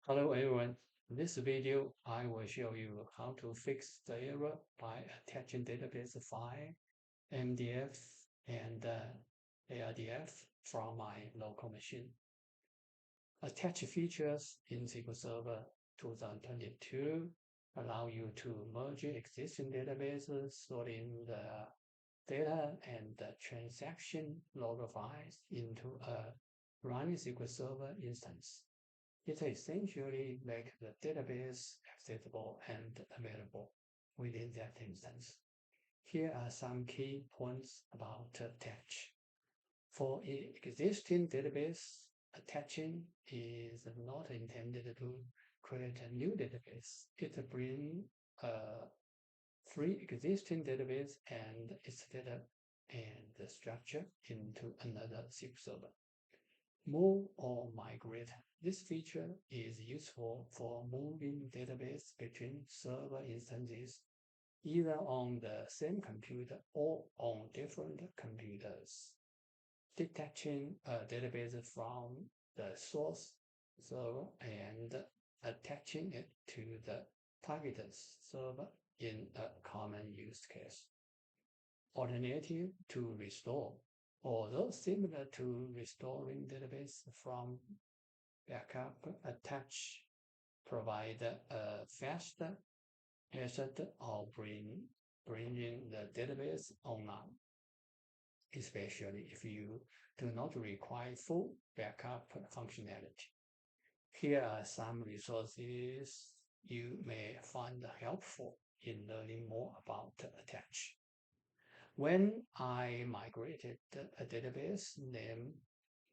Hello everyone. In this video, I will show you how to fix the error by attaching database file, MDF, and ARDF from my local machine. Attach features in SQL Server 2022 allow you to merge existing databases, sorting the data and the transaction log files into a running SQL Server instance. It essentially makes the database accessible and available within that instance. Here are some key points about attach. For existing database, attaching is not intended to create a new database. It brings a free existing database and its data and the structure into another SQL Server. Move or migrate. This feature is useful for moving database between server instances, either on the same computer or on different computers. Detaching a database from the source server and attaching it to the target server in a common use case. Alternative to restore. Although similar to restoring database from backup, attach provide a faster method of bringing the database online, especially if you do not require full backup functionality. Here are some resources you may find helpful in learning more about attach. When I migrated a database named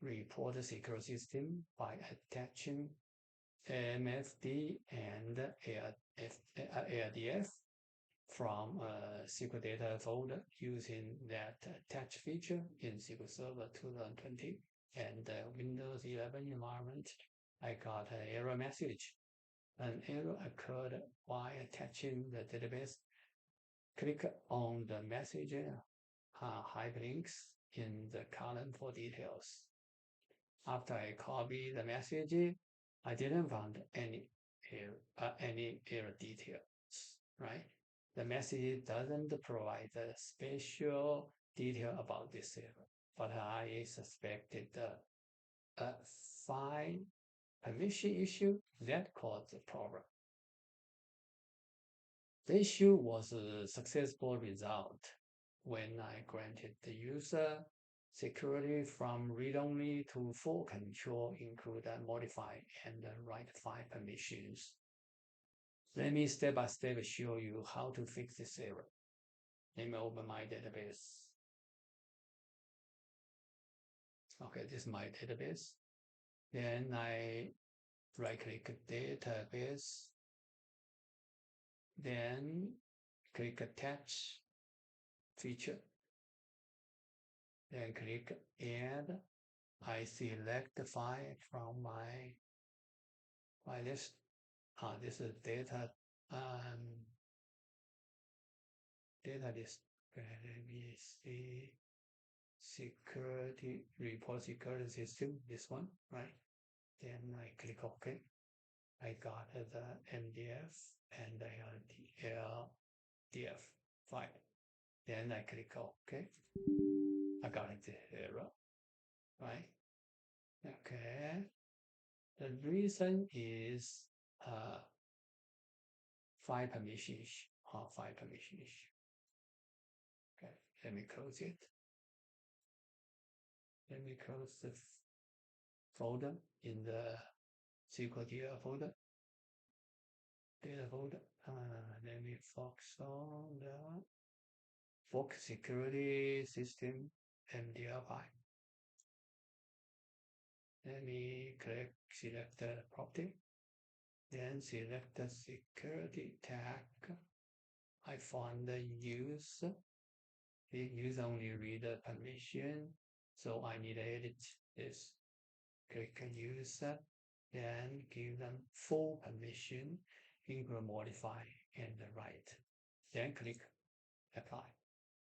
Report SQL System by attaching MFD and ARDF from a SQL data folder using that attach feature in SQL Server 2020 and Windows 11 environment, I got an error message. An error occurred while attaching the database. Click on the message hyperlinks in the column for details. After I copy the message, I didn't find any error details, right? The message doesn't provide a special detail about this error, but I suspected a file permission issue that caused the problem. The issue was a successful result when I granted the user security from read-only to full control, include modify and write file permissions. Let me step by step show you how to fix this error. Let me open my database. Okay, this is my database. Then I right-click database. Then click attach feature. Then click add. I select the file from my list. This is data list. Let me see security report security system. This one, right? Then I click OK. I got the MDF and the LDF file. Then I click OK. I got the error, right? Okay. The reason is file permission issue. File permission issue. Okay, let me close it. Let me close the folder in the SQL data folder. Let me focus on the book security system MDL file. Let me select the property, then select the security tag. I found the use only read permission, so I need to edit this. Click user, then give them full permission, include modify and write. Then click apply.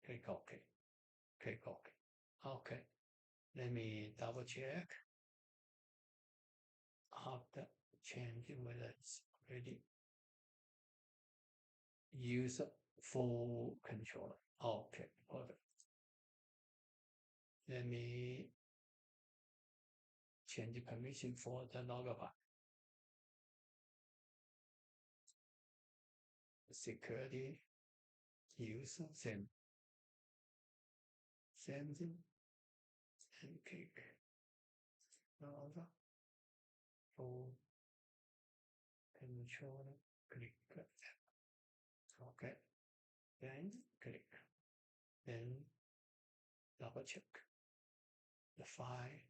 Click OK. Click OK. Okay. Let me double check. After change whether it's already use full controller. Okay, perfect. Let me change the permission for the logger file. Security user same thing and click logger full controller, click that. Okay, then click, then double check the file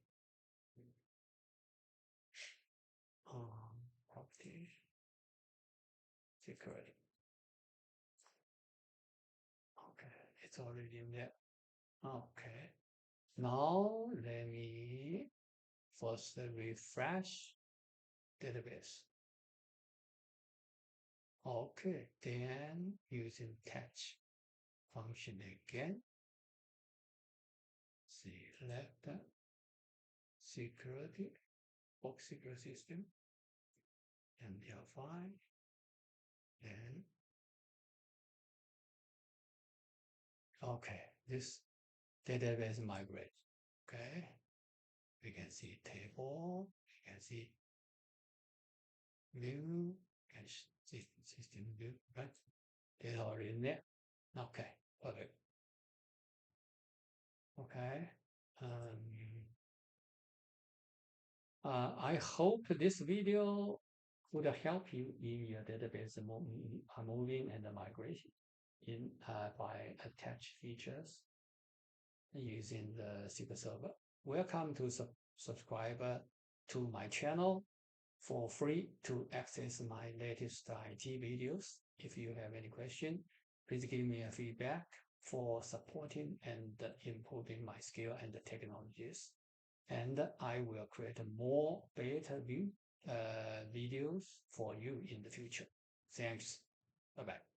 property security. Okay, it's already in there. Okay, now let me first refresh database. Okay, then using detach function again, select security, box security system, MD5, then okay, this database migrate. Okay, we can see table, we can see view, and system view, right? They're already in there. Okay, perfect. Okay. I hope this video would help you in your database moving and migration in by attach features using the SQL Server. Welcome to subscribe to my channel for free to access my latest IT videos. If you have any question, please give me a feedback for supporting and improving my skill and the technologies. And I will create more better videos for you in the future. Thanks. Bye-bye.